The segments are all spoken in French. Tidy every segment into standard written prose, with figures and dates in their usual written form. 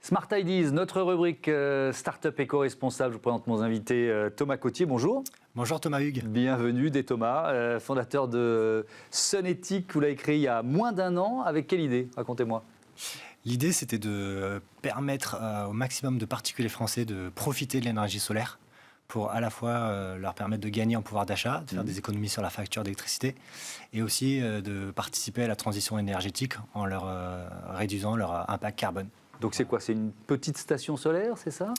Smart Ideas, notre rubrique Startup éco-responsable. Je vous présente mon invité Thomas Cotier. Bonjour. Bonjour Thomas Hugues. Bienvenue Thomas, fondateur de Sunethic. Vous l'avez créé il y a moins d'un an. Avec quelle idée? Racontez-moi. L'idée, c'était de permettre au maximum de particuliers français de profiter de l'énergie solaire pour à la fois leur permettre de gagner en pouvoir d'achat, de faire des économies sur la facture d'électricité et aussi de participer à la transition énergétique en leur réduisant leur impact carbone. Donc c'est quoi? C'est une petite station solaire, c'est ça?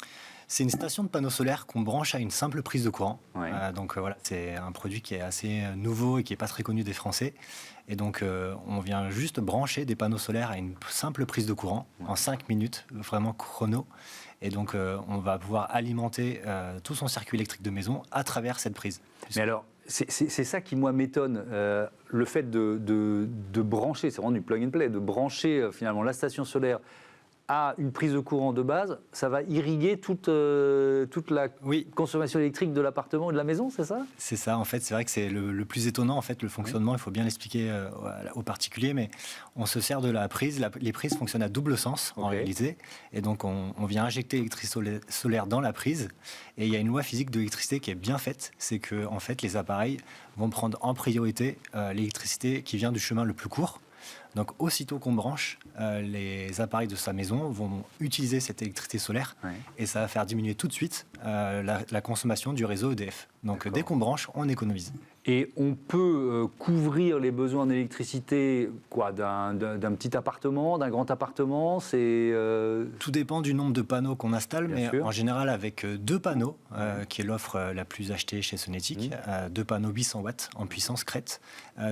C'est une station de panneaux solaires qu'on branche à une simple prise de courant. Ouais. Voilà, c'est un produit qui est assez nouveau et qui n'est pas très connu des Français. Et donc, on vient juste brancher des panneaux solaires à une simple prise de courant en 5 minutes, vraiment chrono. Et donc, on va pouvoir alimenter tout son circuit électrique de maison à travers cette prise. Mais alors, c'est ça qui, moi, m'étonne. Le fait de brancher, c'est vraiment du plug and play, de brancher finalement la station solaire à une prise de courant de base, ça va irriguer toute la consommation électrique de l'appartement ou de la maison, c'est ça? C'est ça, en fait, c'est vrai que c'est le plus étonnant, en fait, le fonctionnement, il faut bien l'expliquer aux particuliers, mais on se sert de la prise, les prises fonctionnent à double sens, en réalité, et donc on vient injecter l'électricité solaire dans la prise, et il y a une loi physique de l'électricité qui est bien faite, c'est que, en fait, les appareils vont prendre en priorité l'électricité qui vient du chemin le plus court. Donc, aussitôt qu'on branche, les appareils de sa maison vont utiliser cette électricité solaire et ça va faire diminuer tout de suite la consommation du réseau EDF. Donc, dès qu'on branche, on économise. Et on peut couvrir les besoins en électricité d'un petit appartement, d'un grand appartement? Tout dépend du nombre de panneaux qu'on installe, Bien mais sûr. En général, avec 2 panneaux, qui est l'offre la plus achetée chez Sunethic, 2 panneaux 800 watts en puissance crête.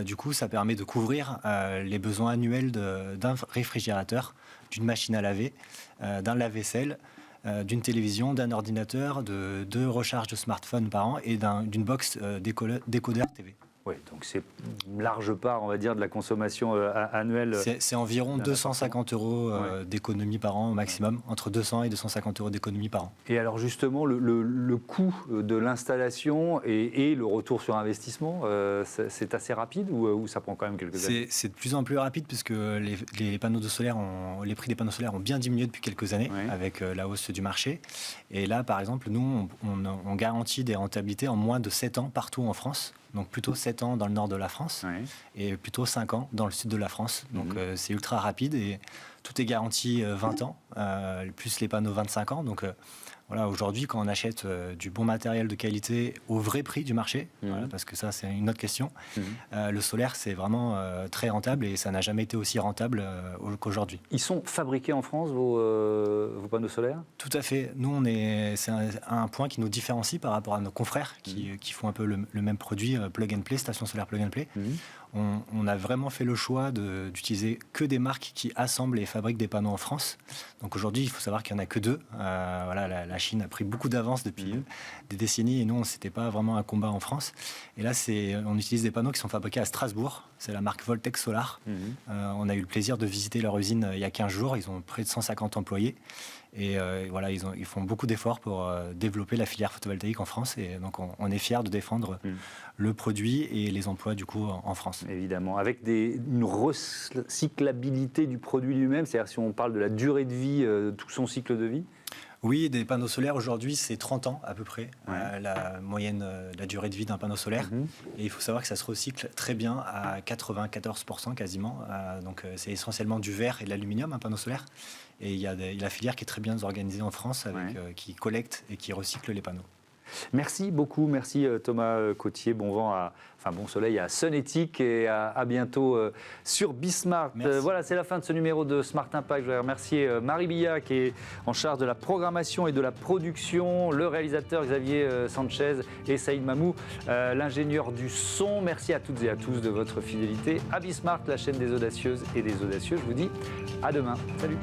Du coup, ça permet de couvrir les besoins annuels d'un réfrigérateur, d'une machine à laver, d'un lave-vaisselle, d'une télévision, d'un ordinateur, de 2 recharges de smartphone par an et d'une box décodeur TV. Oui, donc c'est une large part, on va dire, de la consommation annuelle. C'est environ 250 euros d'économie par an au maximum, entre 200 et 250 euros d'économie par an. Et alors justement, le coût de l'installation et le retour sur investissement, c'est assez rapide ou ça prend quand même quelques années? C'est de plus en plus rapide puisque les prix des panneaux solaires ont bien diminué depuis quelques années avec la hausse du marché. Et là, par exemple, nous, on garantit des rentabilités en moins de 7 ans partout en France. Donc plutôt 7 ans dans le nord de la France et plutôt 5 ans dans le sud de la France. Donc c'est ultra rapide et tout est garanti 20 ans, plus les panneaux 25 ans. Donc voilà, aujourd'hui, quand on achète du bon matériel de qualité au vrai prix du marché, parce que ça c'est une autre question, le solaire c'est vraiment très rentable et ça n'a jamais été aussi rentable qu'aujourd'hui. Ils sont fabriqués en France, vos panneaux solaires? Tout à fait. Nous, c'est un point qui nous différencie par rapport à nos confrères qui font un peu le même produit, plug and play, station solaire plug and play. On a vraiment fait le choix d'utiliser que des marques qui assemblent et fabriquent des panneaux en France. Donc aujourd'hui, il faut savoir qu'il n'y en a que 2. La Chine a pris beaucoup d'avance depuis des décennies et nous, ce n'était pas vraiment un combat en France. Et là, on utilise des panneaux qui sont fabriqués à Strasbourg. C'est la marque Voltex Solar. On a eu le plaisir de visiter leur usine il y a 15 jours. Ils ont près de 150 employés. Et voilà, ils font beaucoup d'efforts pour développer la filière photovoltaïque en France. Et donc, on est fiers de défendre le produit et les emplois, du coup, en France. Évidemment, avec une recyclabilité du produit lui-même, c'est-à-dire si on parle de la durée de vie, tout son cycle de vie? Oui, des panneaux solaires aujourd'hui, c'est 30 ans à peu près, la moyenne, la durée de vie d'un panneau solaire. Et il faut savoir que ça se recycle très bien à 94% quasiment. Donc c'est essentiellement du verre et de l'aluminium, un panneau solaire. Et il y a la filière qui est très bien organisée en France, qui collecte et qui recycle les panneaux. Merci beaucoup, merci Thomas Cotier. Bon soleil à Sunethic et à bientôt sur Bismart. Voilà, c'est la fin de ce numéro de Smart Impact. Je voudrais remercier Marie Billat qui est en charge de la programmation et de la production, le réalisateur Xavier Sanchez et Saïd Mamou, l'ingénieur du son. Merci à toutes et à tous de votre fidélité à Bismart, la chaîne des audacieuses et des audacieux. Je vous dis à demain. Salut.